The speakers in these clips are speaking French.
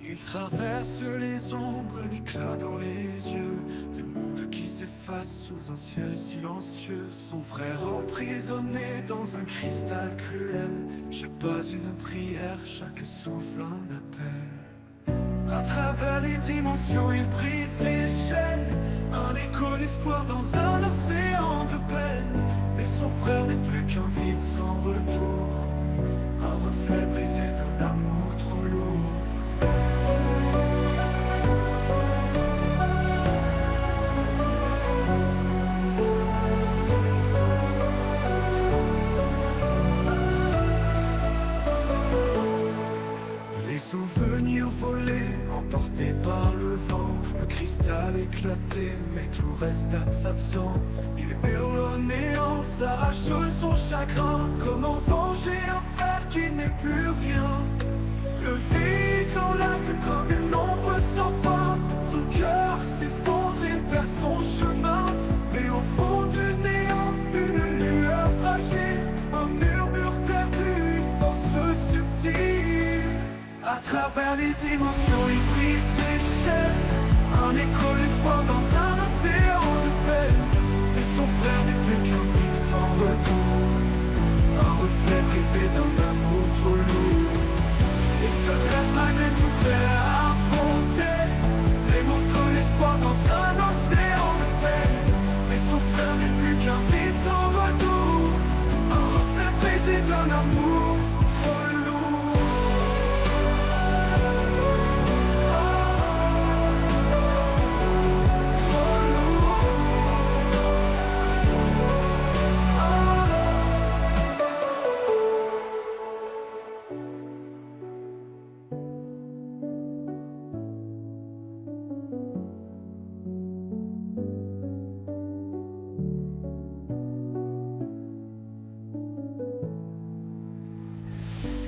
Il traverse les ombres, l'éclat dans les yeux, des mondes qui s'effacent sous un ciel silencieux. Son frère emprisonné dans un cristal cruel, je pose une prière, chaque souffle un appel. À travers les dimensions, il brise les chaînes, un écho d'espoir dans un océan de peine. Mais son frère n'est plus qu'un vide sans retour, un reflet brisé d'un amour trop lourd. Les souvenirs volés, emportés par le vent, le cristal éclaté, mais tout reste absent. Il hurle au néant, s'arrache son chagrin. Comment venger un frère qui n'est plus rien? Le vide l'enlace comme une ombre sans fin. Son cœur s'effondre, il perd son chemin. Mais au fond du néant, une lueur fragile, un murmure perdu, une force subtile. À travers les dimensions, il brise les chaînes, un écho d'espoir dans un océan de peine. Et son frère n'est plus qu'un vide sans retour, un reflet brisé d'un amour trop lourd. Il se dresse malgré tout prêt à affronter les monstres l'espoir dans un océan de peine. Mais son frère n'est plus qu'un vide sans retour, un reflet brisé d'un amour trop lourd.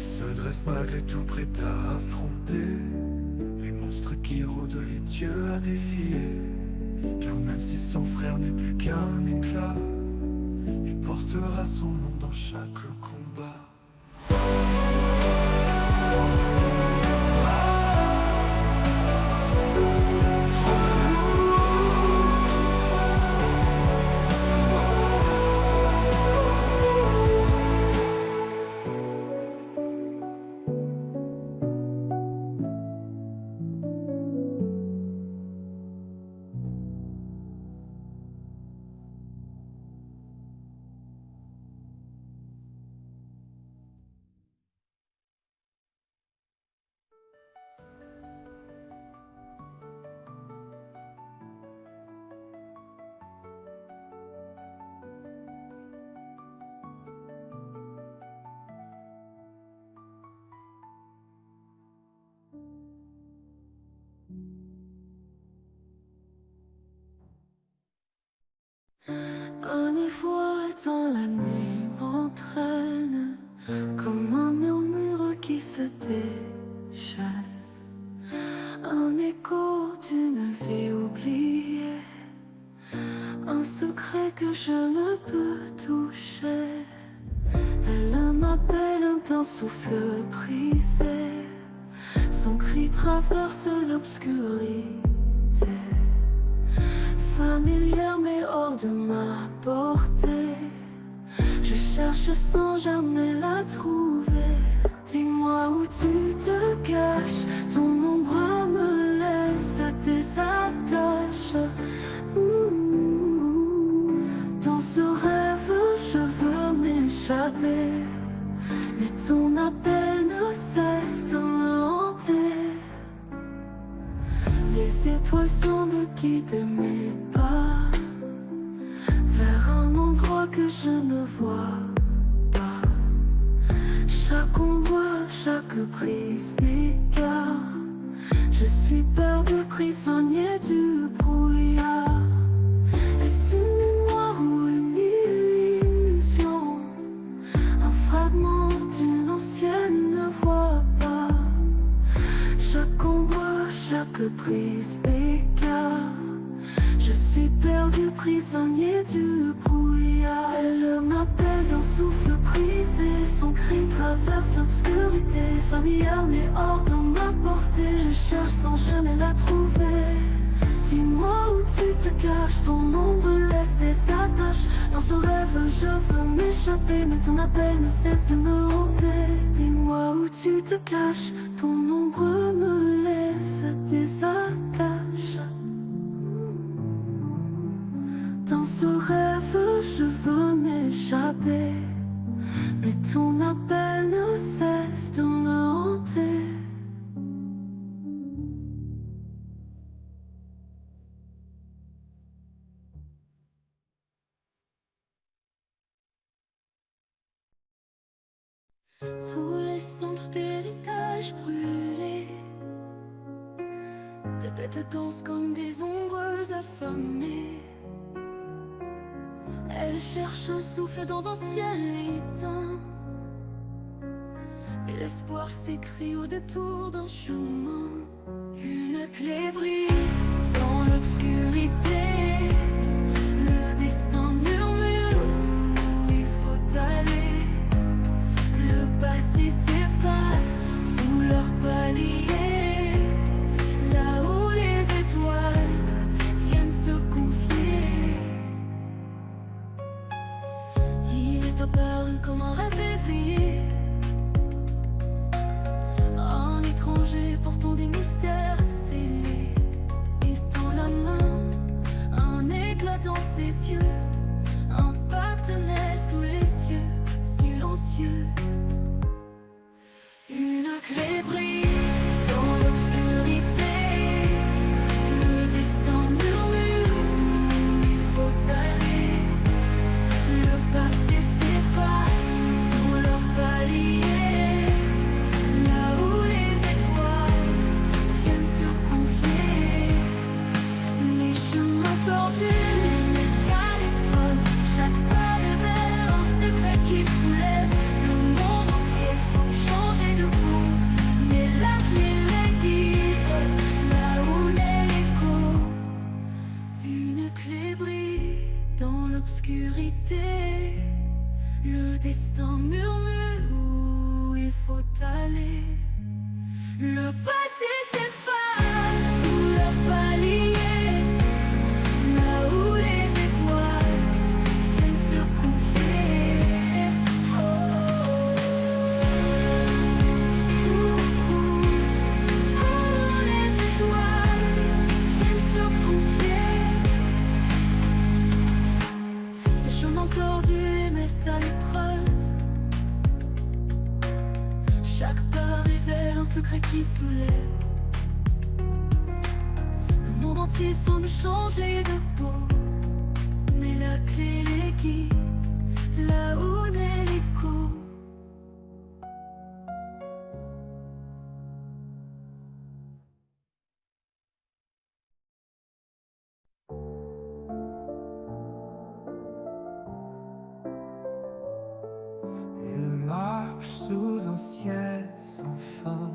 Se dresse malgré tout prêt à affronter les monstres qui rôdent les dieux à défier. Car même si son frère n'est plus qu'un éclat, il portera son nom dans chaque combat. Un effroi dans la nuit m'entraîne, comme un murmure qui se déchaîne, un écho d'une vie oubliée, un secret que je ne peux toucher. Elle m'appelle d'un souffle brisé, son cri traverse l'obscurité. Familière mais hors de ma portée, je cherche sans jamais la trouver. Dis-moi où tu te caches, ton ombre me laisse des attaches. Dans ce rêve je veux m'échapper, mais ton appel ne cesse de me hanter. Les étoiles semblent guider mes pas vers un endroit que je ne vois pas. Chaque ombre, chaque brise m'égare. Je suis perdu, prisonnier du brouillard. Est-ce une mémoire ou une illusion? Un fragment d'une ancienne voix pas. Chaque ombre, chaque brise m'égare. Je suis perdu, prisonnier du brouillard. Elle m'appelle d'un souffle brisé, son cri traverse l'obscurité. Familière mais hors de ma portée, je cherche la trouver. Dis-moi où tu te caches, ton ombre laisse des attaches. Dans ce rêve je veux m'échapper, mais ton appel ne cesse de me hanter. Dis-moi où tu te caches, ton ombre me laisse des attaches. Dans ce rêve je veux m'échapper, mais ton appel ne cesse de me hanter. Sous les cendres d'héritage brûlés, tes bêtes dansent comme des ombres affamées. Elles cherchent un souffle dans un ciel éteint, et l'espoir s'écrit au détour d'un chemin. Une clé brille dans l'obscurité, le destin murmure où il faut aller. Le passé s'efface sous leurs paliers, là où les étoiles viennent se confier. Il est apparu comme un rêve éveillé, un étranger portant des mystères scellés. Il tend la main, un éclat dans ses yeux, un pacte naît sous les cieux, silencieux. Une clé brille dans l'obscurité, le destin murmure où il faut aller. Le passé s'efface sous leurs paliers, là où les étoiles viennent se confier. Les chemins tordus, les métal épreuves, chaque pas révèle un secret qui soulève le monde entier. Faut changer de peau, mais la clé les guide, là où naît l'écho. Une clé brille dans l'obscurité, le destin murmure où il faut aller. Le passé s'efface sous leurs paliers, là où les étoiles viennent se confier. Les étoiles viennent se confier. Les chemins tordus et métal épreuve, chaque pas révèle un secret qui soulève. Le monde entier semble changer de peau, mais la clé les guide, là où naît l'écho. Il marche sous un ciel sans fin,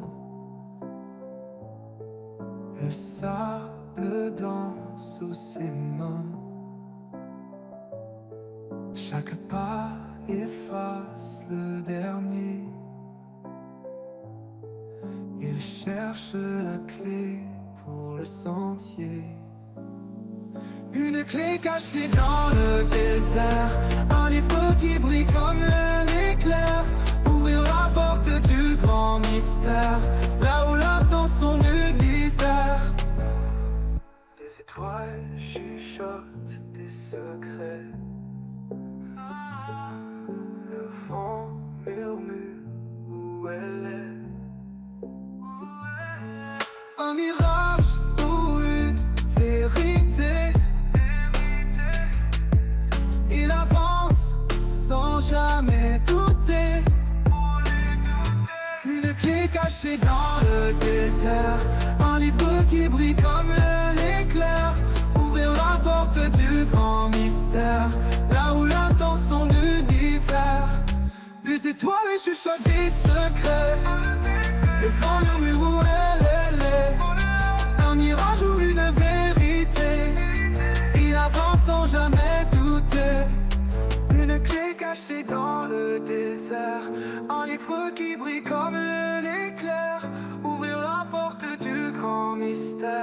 le sable danse sous ses mains. Chaque pas efface le dernier. Il cherche la clé pour le sentier. Une clé cachée dans le désert, un livre qui brille comme l'éclair. Ouvrir la porte du grand mystère, là où l'attend son univers. Les étoiles chuchotent des secrets, le vent murmure où elle est. Un mirage ou une vérité, il avance sans jamais douter. Une clé cachée dans le désert, un livre qui brille comme l'éclair. Ouvrir la porte du grand mystère, là où l'attend son univers. Les étoiles chuchotent des secrets, le vent murmure où elle est. Un mirage ou une vérité, il avance sans jamais douter. Une clé cachée dans le désert, un livre qui brille comme l'éclair. Ouvrir la porte du grand mystère.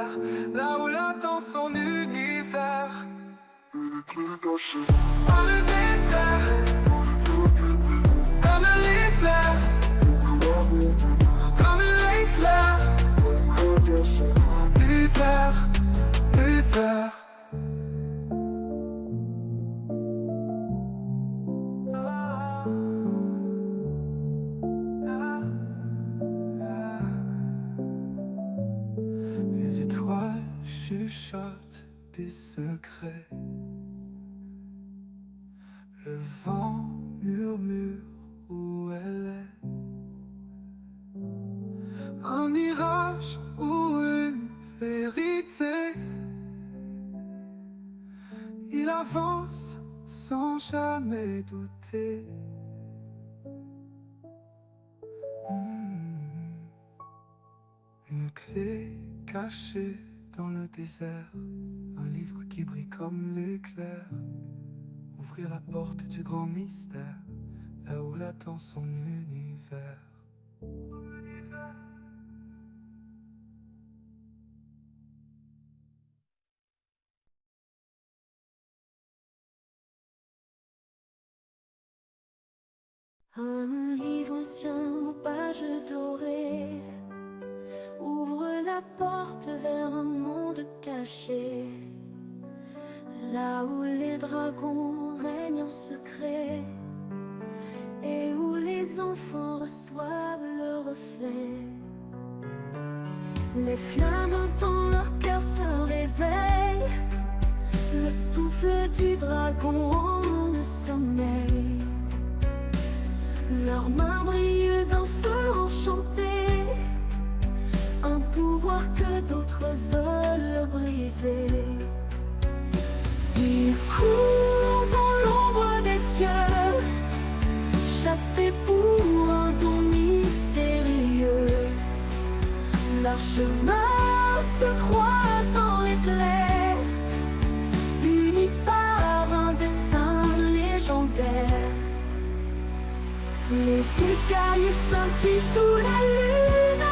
Dans le désert, comme les fleurs, comme l'éclair, l'hiver, l'hiver. Les étoiles chuchotent des secrets. Le vent murmure où elle est. Un mirage ou une vérité. Il avance sans jamais douter. Une clé cachée dans le désert. Un livre qui brille comme l'éclair. Ouvrir la porte du grand mystère, là où l'attend son univers. Un livre ancien aux pages dorées ouvre la porte vers un monde caché, là où les dragons règnent en secret et où les enfants reçoivent le reflet. Les flammes dans leur cœur se réveillent, le souffle du dragon en le sommeil. Leurs mains brillent d'un feu enchanté, un pouvoir que d'autres veulent briser. Ils courent dans l'ombre des cieux, chassés pour un don mystérieux. Leurs chemins se croisent dans l'éclair, unis par un destin légendaire. Les écailles scintillent sous la lune,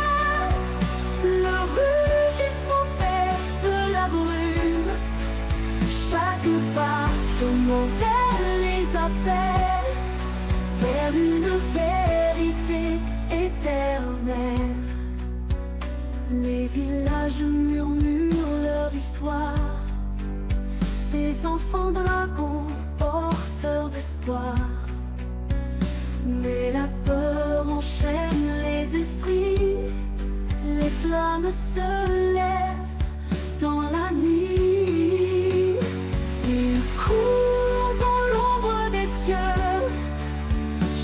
le rugissement perce la brume. Chaque pas tourmente les appelle vers une vérité éternelle. Les villages murmurent leur histoire, des enfants dragons porteurs d'espoir. Mais la peur enchaîne les esprits, les flammes se lèvent dans la nuit. Ils courent dans l'ombre des cieux,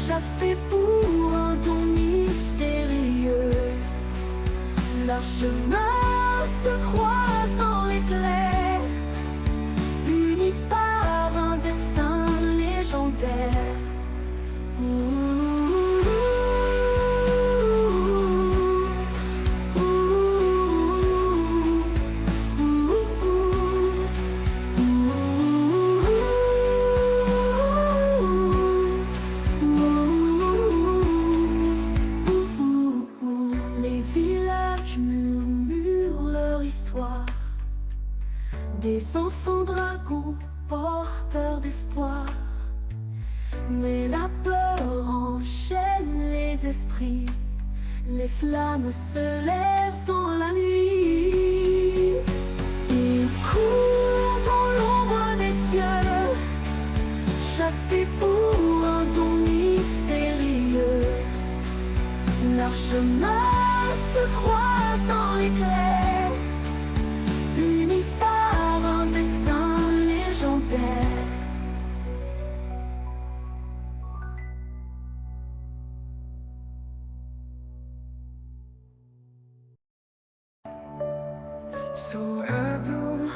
chassés pour un don mystérieux. Leurs chemins se croisent dans l'éclair, unis par un destin légendaire. Les villages murmurent leur histoire, des enfants dragons porteurs d'espoir. Mais la peur enchaîne les esprits, les flammes se lèvent dans la nuit. Ils courent dans l'ombre des cieux, chassés pour un don mystérieux. Leurs chemins se croisent dans l'éclair, unis par un destin légendaire. Sous un dôme,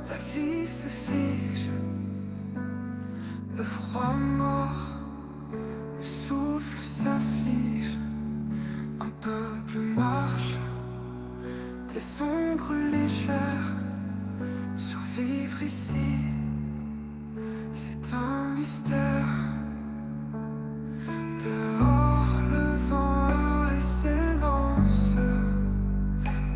la vie se fige. Le froid mort, le souffle s'afflige. Un peuple marche, des ombres légères. Survivre ici, c'est un mystère. Dehors, le vent s'élance.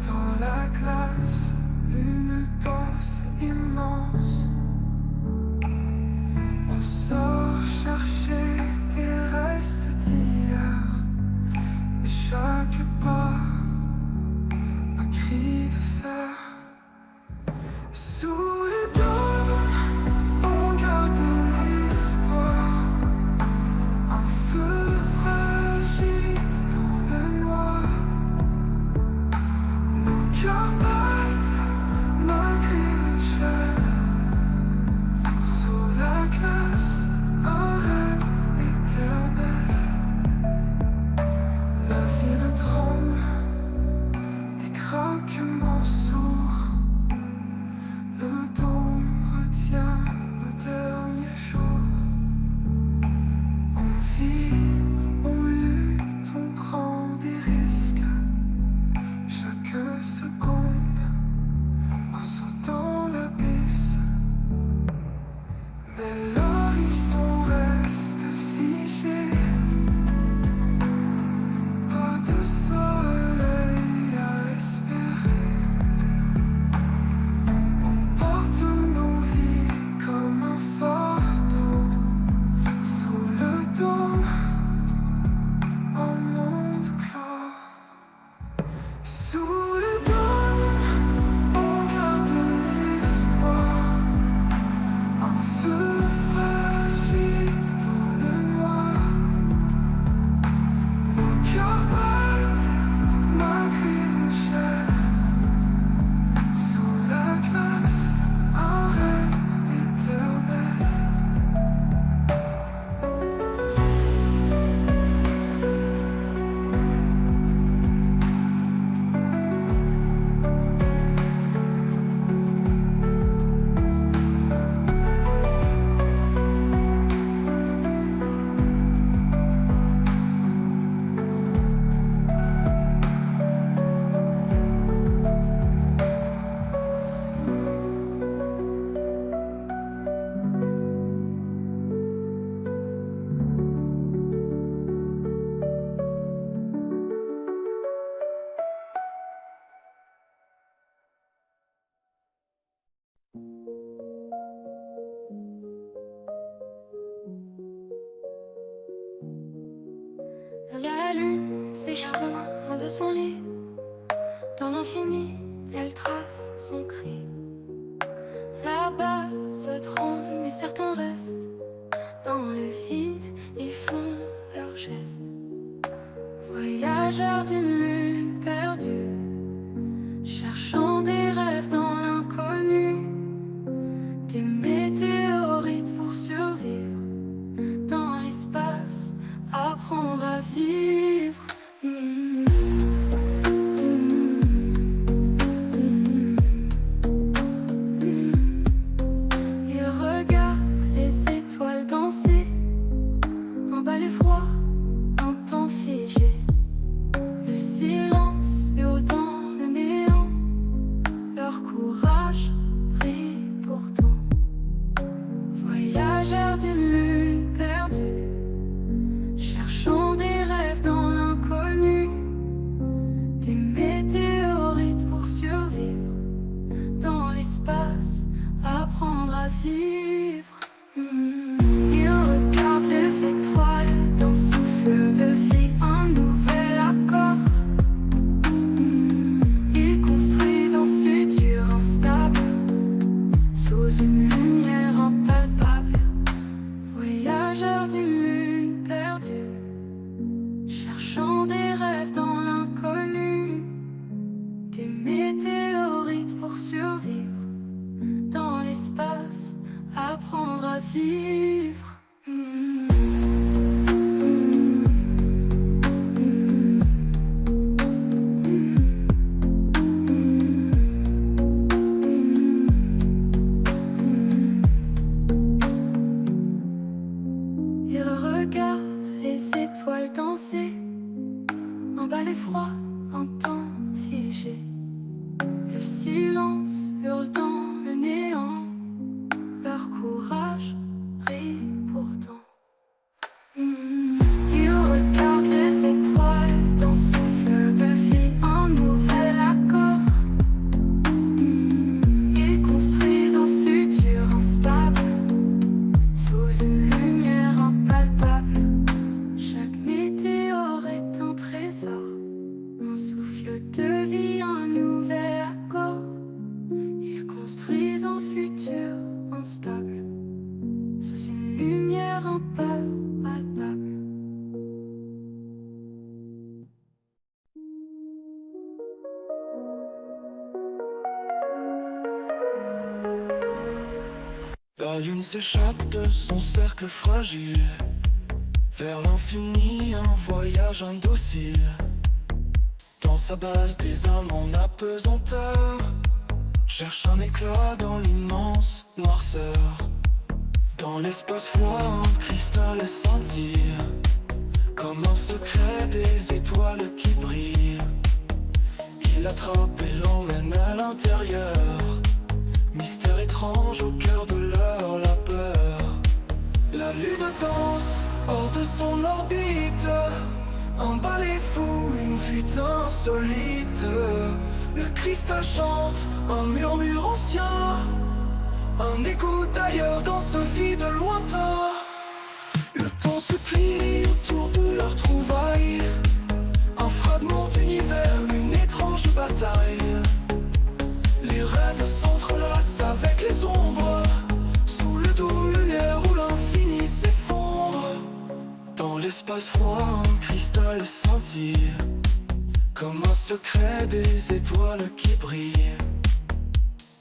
Dans la glace, une danse immense. ses chemins de son lit. Dans l'infini, elle trace son cri. Là-bas se tremble, mais certains restent. Dans le vide, ils font leurs gestes. Voyageurs d'une lune perdue, cherchant des rêves dans l'inconnu. Des météorites pour survivre. Dans l'espace, apprendre à vivre. Il regarde les étoiles danser, en bas l'effroi, un temps figé. Le silence hurle dans le néant, leur courage brille pourtant. Voyageurs d'une lune perdue, cherchant des rêves dans l'inconnu. Des météorites pour survivre. Dans l'espace, apprendre à vivre. Ils regardent les étoiles d'un souffle de vie, un nouvel accord. Ils construisent un futur instable, sous une lumière impalpable. Voyageurs d'une lune perdue, cherchant des rêves dans l'inconnu. Des météorites pour survivre. Dans l'espace, apprendre à vivre. Il regarde les étoiles danser, en bas l'effroi, un temps figé. Le silence hurle dans le néant, leur courage brille pourtant. Ils regardent les étoiles d'un souffle de vie, un nouvel accord. Ils construisent un futur instable, sous une lumière impalpable. Chaque météore est un trésor, un souffle de vie, un nouvel accord. Ils construisent un futur instable, sous une lumière impalpable. La lune s'échappe de son cercle fragile, vers l'infini, un voyage indocile. Dans sa base, des âmes en apesanteur cherchent un éclat dans l'immense noirceur. Dans l'espace froid, un cristal scintille, comme un secret des étoiles qui brillent. Il l'attrape et l'emmène à l'intérieur, mystère étrange au cœur de leur labeur. La lune danse hors de son orbite, un balai fou, une fuite insolite. Le cristal chante, un murmure ancien, un écho d'ailleurs dans ce vide lointain. Le temps se plie autour de leur trouvaille, un fragment d'univers, une étrange bataille. Les rêves s'entrelacent avec les ombres, sous le doux lunaire où l'infini s'effondre. Dans l'espace froid, un cristal scintille, comme un secret des étoiles qui brillent.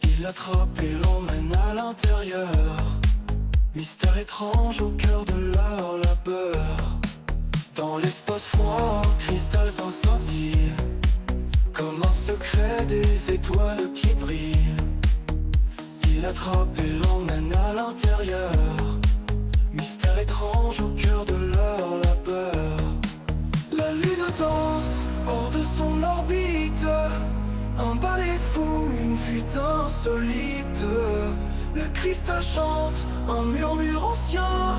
Il l'attrape et l'emmène à l'intérieur, mystère étrange au cœur de leur labeur. Dans l'espace froid, un cristal scintille, comme un secret des étoiles qui brillent. Il l'attrape et l'emmène à l'intérieur, mystère étrange au cœur de leur labeur. La lune danse hors de son orbite, un balai fou, une fuite insolite. Le cristal chante, un murmure ancien,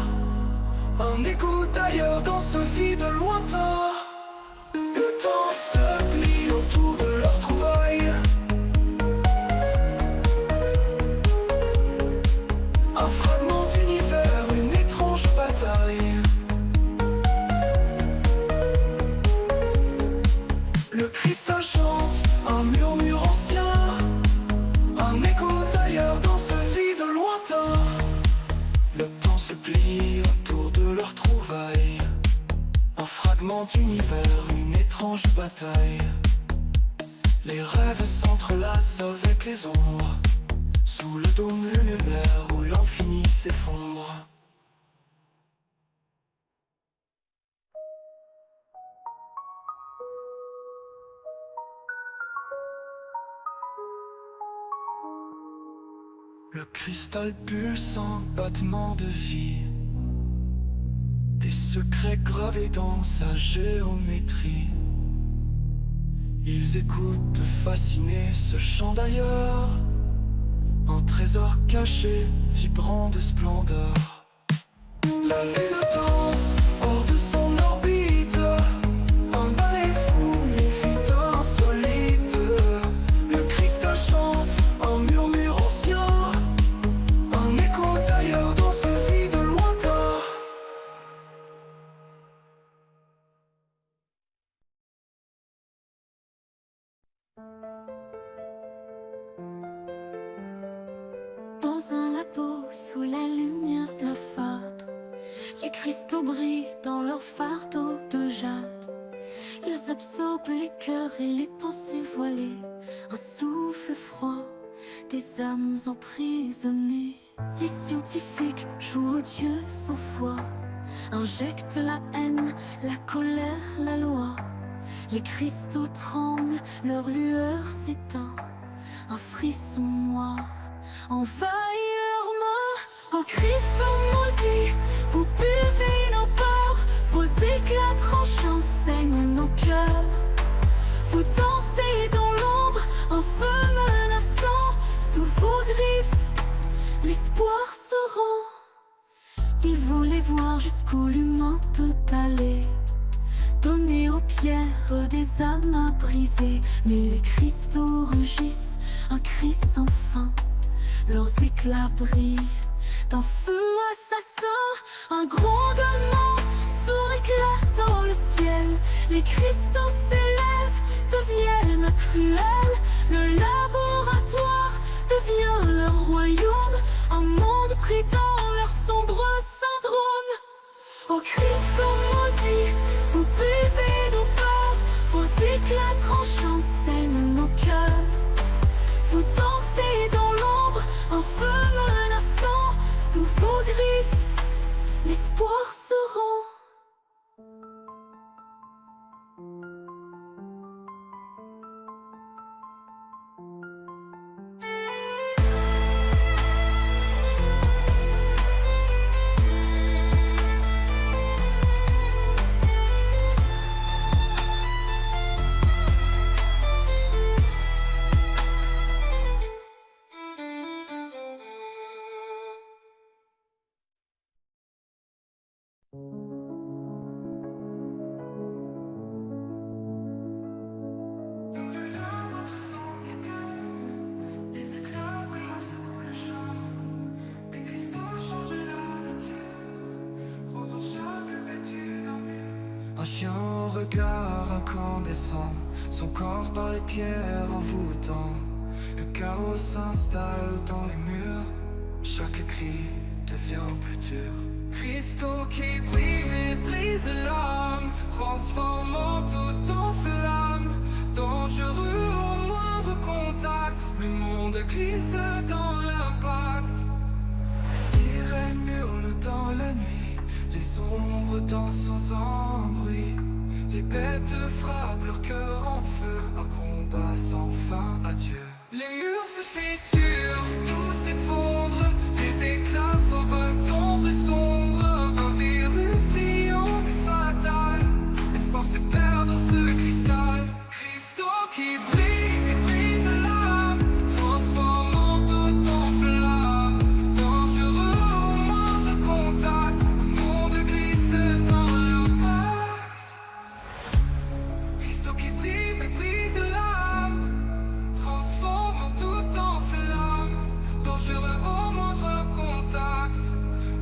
un écho d'ailleurs dans ce vide lointain. Le temps se plie autour de leur trouvaille, un fragment d'univers, une étrange bataille. grand univers, une étrange bataille. Les rêves s'entrelacent avec les ombres, sous le dôme lunaire où l'infini s'effondre. Le cristal pulsant, battement de vie, des secrets gravés dans sa géométrie. Ils écoutent fascinés ce chant d'ailleurs, un trésor caché, vibrant de splendeur. La lune danse hors de son orbite, un ballet fou, une fuite insolite. Le cristal chante, un murmure ancien, un écho d'ailleurs dans ce vide lointain. Dans un labo sous la lumière blafarde, les cristaux brillent dans leur fardeau de jade. Ils absorbent les cœurs et les pensées voilées, un souffle froid des âmes emprisonnées. Les scientifiques jouent aux dieux sans foi, injectent la haine, la colère, la loi. Les cristaux tremblent, leur lueur s'éteint, un frisson noir envahit leurs mains. Ô cristaux maudits, vous buvez nos peurs, vos éclats tranchants saignent nos cœurs. Vous dansez dans l'ombre, un feu menaçant, sous vos griffes, l'espoir se rend. Ils voulaient voir jusqu'où l'humain peut aller, donner aux pierres des âmes à briser. Mais les cristaux rugissent, un cri sans fin. Leurs éclats brillent d'un feu assassin. Un grondement sourd éclate dans le ciel. Les cristaux s'élèvent, deviennent cruels. Le laboratoire devient leur royaume, un monde pris dans leur sombre syndrome. Ô cristaux maudits, vous buvez nos peurs, vos éclats tranchants saignent nos cœurs. Vous dansez dans l'ombre, un feu menaçant, sous vos griffes, l'espoir se rend. Un chien au regard incandescent, son corps par les pierres envoûtant. Le chaos s'installe dans les murs, chaque cri devient plus dur. Cristaux qui brillent méprisent l'âme, transformant tout en flamme. Dangereux au moindre contact, le monde glisse dans l'impact. Sirènes hurlent dans la nuit, les ombres dansent sans bruit. Les bêtes frappent leur cœur en feu, un combat sans fin, adieu. Les murs se fissurent, tout s'effondre, les éclats s'envolent sombres et sombres. Un virus brillant mais fatal, l'espoir se perd dans ce cristal. Cristaux qui brillent et brisent l'âme, transformant tout en flamme. Dangereux au moindre contact, le monde glisse dans l'impact. Cristaux qui brillent mais brisent l'âme, transformant tout en flamme. Dangereux au moindre contact,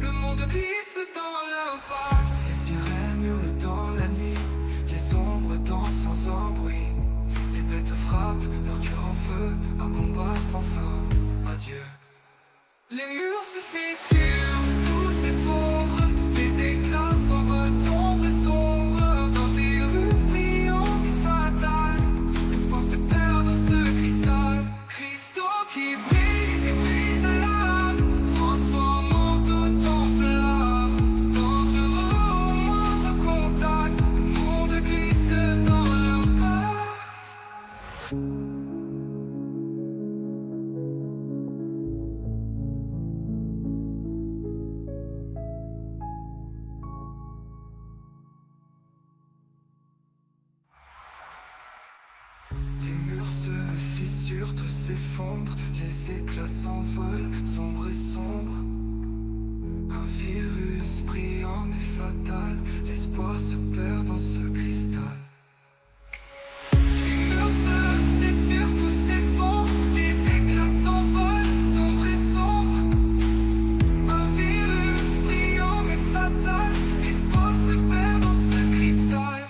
le monde glisse dans l'impact. Les sirènes hurlent dans la nuit, les ombres dansent sans un bruit. Les bêtes frappent, leur cœur en feu, un combat sans fin, adieu. Les murs se fissurent, tout s'effondre, les éclats s'envolent sombres et sombres. Un Les murs se fissurent, tout s'effondre, les éclats s'envolent, sombre et sombre. Un virus brillant mais fatal, l'espoir se perd dans ce cristal. Les murs se fissurent, tout s'effondre, les éclats s'envolent, sombre et sombre. Un virus brillant mais fatal, l'espoir se perd dans ce cristal.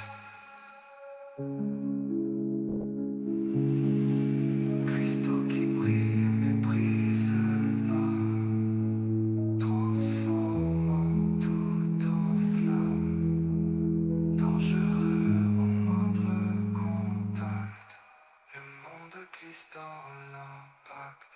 Cristaux qui brillent méprisent là, transformant tout en flamme, dangereux au moindre contact. Le monde glisse dans l'impact.